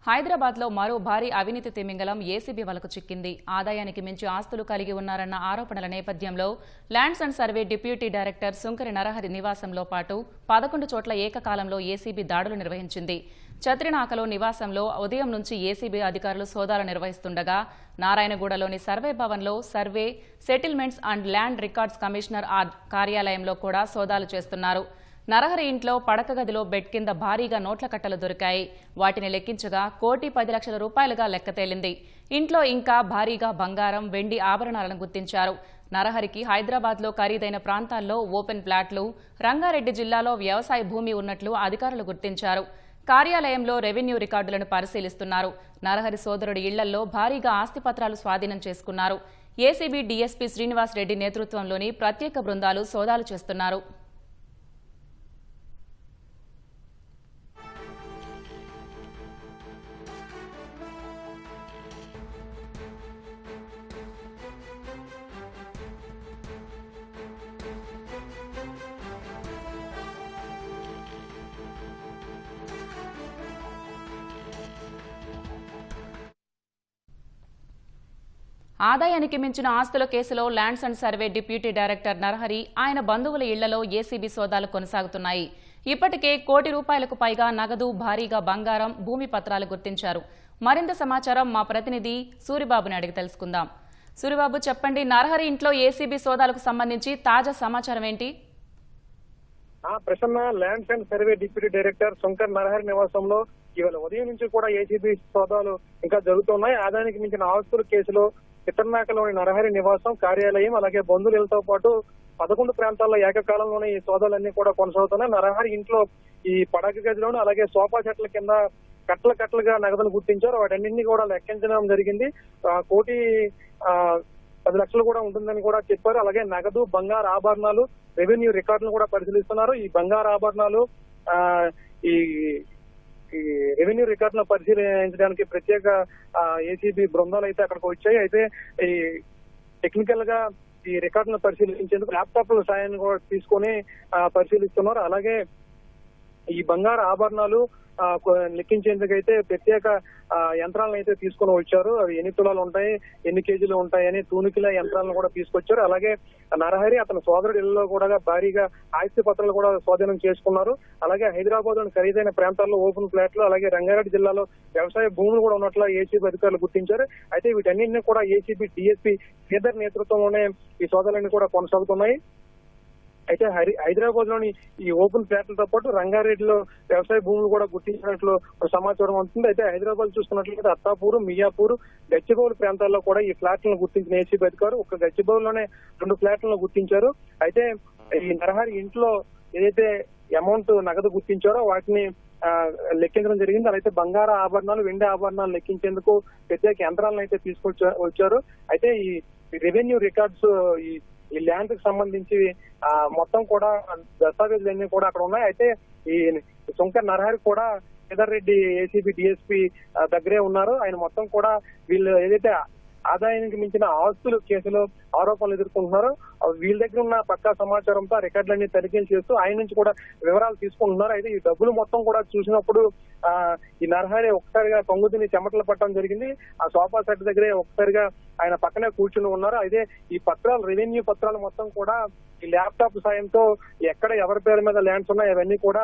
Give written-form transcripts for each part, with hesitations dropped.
హైదరాబాద్లో మరో భారీ అవినీతి తిమింగలం ఏసీబీ వలకు చిక్కింది. ఆదాయానికి మించి ఆస్తులు కలిగి ఉన్నారన్న ఆరోపణల నేపథ్యంలో lands and survey deputy director సుంకరి నరహరి నివాసంలో పాటు 11 చోట్ల ఏకకాలంలో ఏసీబీ దాడులు నిర్వహించింది. చత్రినాకలో నివాసంలో ఉదయం నుంచి ఏసీబీ అధికారులు సోదాలు నిర్వహిస్తుండగా నారాయణగూడలోని సర్వే భవన్లో survey, settlements and land records commissioner కార్యాలయంలో కూడా సోదాలు చేస్తున్నారు. నరహరి ఇంట్లో పడక గదిలో బెడ్ కింద భారీగా నోట్ల కట్టలు దొరికాయి. వాటిని లెక్కించగా 1,10,00,000 రూపాయలుగా లెక్క తేలింది. ఇంట్లో ఇంకా భారీగా బంగారం, వెండి ఆభరణాలను గుర్తించారు. నరహరికి హైదరాబాద్లో ఖరీదైన ప్రాంతాల్లో ఓపెన్ ప్లాట్లు, రంగారెడ్డి జిల్లాలో వ్యవసాయ భూమి ఉన్నట్లు అధికారులు గుర్తించారు. కార్యాలయంలో రెవెన్యూ రికార్డులను పరిశీలిస్తున్నారు. నరహరి సోదరుడి ఇళ్లల్లో భారీగా ఆస్తిపత్రాలు స్వాధీనం చేసుకున్నారు. ఏసీబీ డీఎస్పీ శ్రీనివాస్ రెడ్డి నేతృత్వంలోని ప్రత్యేక బృందాలు సోదాలు చేస్తున్నారు. ఆదాయానికి మించిన ఆస్తుల కేసులో lands and survey deputy director Narahari, ఆయన బంధువుల ఇళ్లలో ఏసీబీ సోదాలు కొనసాగుతున్నాయి. ఇప్పటికే ₹1,00,00,000కు పైగా నగదు, భారీగా బంగారం, భూమి పత్రాలు గుర్తించారు. మరింత సమాచారం మా ప్రతినిధి సూరిబాబుని అడిగి తెలుసుకుందాం. సూరిబాబు, చెప్పండి, నరహరి ఇంట్లో ఏసీబీ సోదాలకు సంబంధించి తాజా సమాచారం ఏంటి? Prasanna, lands and survey deputy director Shankar Narahari నివాసంలో ఇవాళ ఉదయం నుంచి కూడా ఏసీబీ సోదాలు ఇంకా జరుగుతున్నాయి. ఆదాయానికి మించిన ఆస్తుల కేసులో చిత్రనాకలోని నరహరి నివాసం, కార్యాలయం, అలాగే బంధువులతో పాటు 11 ప్రాంతాల్లో ఏకకాలంలోనే ఈ సోదాలన్నీ కూడా కొనసాగుతున్నాయి. నరహరి ఇంట్లో ఈ పడక గదిలోను, అలాగే సోఫా చెట్ల కింద కట్టలుగా నగదును గుర్తించారు. వాటన్నింటినీ కూడా లెక్కించడం జరిగింది. 1,10,00,000 కూడా ఉంటుందని కూడా చెప్పారు. అలాగే నగదు, బంగారు ఆభరణాలు, రెవెన్యూ రికార్డులను కూడా పరిశీలిస్తున్నారు. ఈ బంగారు ఆభరణాలు, ఈ రెవెన్యూ రికార్డులను పరిశీలించడానికి ప్రత్యేక ఏసీబీ బృందాలు అయితే అక్కడికి వచ్చాయి. అయితే ఈ టెక్నికల్ గా ఈ రికార్డులను పరిశీలించేందుకు ల్యాప్టాప్ల సాయాన్ని కూడా తీసుకొని పరిశీలిస్తున్నారు. అలాగే ఈ బంగారు ఆభరణాలు లెక్కించేందుకు అయితే ప్రత్యేక యంత్రాలను అయితే తీసుకుని వచ్చారు. అవి ఎన్ని తులాలు ఉంటాయి, ఎన్ని కేజీలు ఉంటాయని తూనికిల యంత్రాలను కూడా తీసుకొచ్చారు. అలాగే నరహరి, అతని సోదరుడి ఇళ్లలో కూడా భారీగా ఆస్తి పత్రాలు కూడా స్వాధీనం చేసుకున్నారు. అలాగే హైదరాబాద్ లోని ఖరీదైన ప్రాంతాల్లో ఓపెన్ ప్లాట్లు, అలాగే రంగారెడ్డి జిల్లాలో వ్యవసాయ భూములు కూడా ఉన్నట్లు ఏసీబీ అధికారులు గుర్తించారు. అయితే వీటన్నింటినీ కూడా ఏసీబీ డీఎస్పీ శ్రీధర్ నేతృత్వంలోనే ఈ సోదాలన్నీ కూడా కొనసాగుతున్నాయి. అయితే హైదరాబాద్ లోని ఈ ఓపెన్ ఫ్లాట్లతో పాటు రంగారెడ్డిలో వ్యవసాయ భూములు కూడా గుర్తించినట్లు సమాచారం ఉంటుంది. అయితే హైదరాబాద్ చూసుకున్నట్లయితే అత్తాపూర్, మియాపూర్, గచ్చిబౌలి ప్రాంతాల్లో కూడా ఈ ఫ్లాట్లను గుర్తించిన ఏసీబీ అధికారులు ఒక గచ్చిబౌలిలోనే 2 ఫ్లాట్లను గుర్తించారు. అయితే ఈ నరహరి ఇంట్లో ఏదైతే అమౌంట్ నగదు గుర్తించారో వాటిని లెక్కించడం జరిగింది. అయితే బంగారు ఆభరణాలు, వెండి ఆభరణాలు లెక్కించేందుకు ప్రత్యేక యంత్రాలను అయితే తీసుకొచ్చారు. అయితే ఈ రెవెన్యూ రికార్డ్స్, ఈ ల్యాండ్ కి సంబంధించి మొత్తం కూడా దస్తావేజులన్నీ కూడా అక్కడ ఉన్నాయి. అయితే ఈ శంకర్ నరహరి కూడా శ్రీధర్ రెడ్డి ఏసీబీ డీఎస్పీ దగ్గరే ఉన్నారు. ఆయన మొత్తం కూడా వీళ్ళు ఏదైతే ఆదాయానికి మించిన ఆస్తుల కేసులో ఆరోపణలు ఎదుర్కొంటున్నారో వీళ్ళ దగ్గర ఉన్న పక్కా సమాచారంతో రికార్డులన్నీ తనిఖీలు చేస్తూ ఆయన నుంచి కూడా వివరాలు తీసుకుంటున్నారు. అయితే ఈ డబ్బులు మొత్తం కూడా చూసినప్పుడు ఈ నరహరి ఒక్కసారిగా పొంగుతిని చెమటలు పట్టడం జరిగింది. ఆ సోఫా సెట్ దగ్గరే ఒక్కసారిగా ఆయన పక్కనే కూర్చుని ఉన్నారు. అయితే ఈ పత్రాలు, రెవెన్యూ పత్రాలు మొత్తం కూడా ఈ ల్యాప్టాప్ సాయంతో ఎక్కడ ఎవరి పేరు మీద ల్యాండ్స్ ఉన్నాయో అవన్నీ కూడా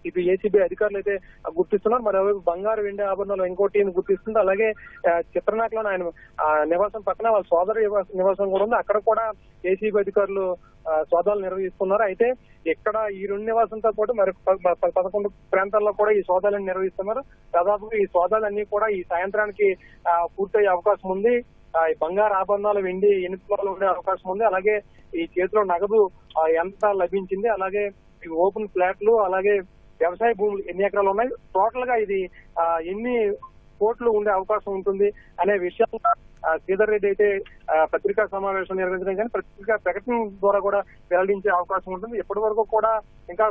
ఇది ఏసీబీ అధికారులు అయితే గుర్తిస్తున్నారు. మరోవైపు బంగారు, వెండి ఆభరణాలు ఇంకోటి గుర్తిస్తుంది. అలాగే చిత్రనాకలో ఆయన నివాసం పక్కన వాళ్ళ సోదరు నివాసం కూడా ఉంది. అక్కడ కూడా ఏసీబీ అధికారులు సోదాలు నిర్వహిస్తున్నారు. అయితే ఇక్కడ ఈ 2 నివాసంతో పాటు మరి 11 ప్రాంతాల్లో కూడా ఈ సోదాలను నిర్వహిస్తున్నారు. దాదాపు ఈ సోదాలన్నీ కూడా ఈ సాయంత్రానికి పూర్తయ్యే అవకాశం ఉంది. ఈ బంగారు ఆభరణాలు, వెండి ఎన్ని తులాలు ఉండే అవకాశం ఉంది. అలాగే ఈ చేతిలో నగదు ఎంత లభించింది, అలాగే ఈ ఓపెన్ ఫ్లాట్లు, అలాగే వ్యవసాయ భూములు ఎన్ని ఎకరాలు ఉన్నాయి, టోటల్ గా ఇది ఎన్ని కోట్లు ఉండే అవకాశం ఉంటుంది అనే విషయం శ్రీధర్ రెడ్డి అయితే పత్రికా సమావేశం నిర్వహించడం కానీ పత్రికా ప్రకటన ద్వారా కూడా వెల్లడించే అవకాశం ఉంటుంది. ఇప్పటి వరకు కూడా ఇంకా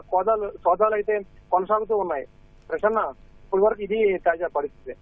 సోదాలు అయితే కొనసాగుతూ ఉన్నాయి. ప్రసన్న, ఇప్పటి వరకు ఇది తాజా పరిస్థితి.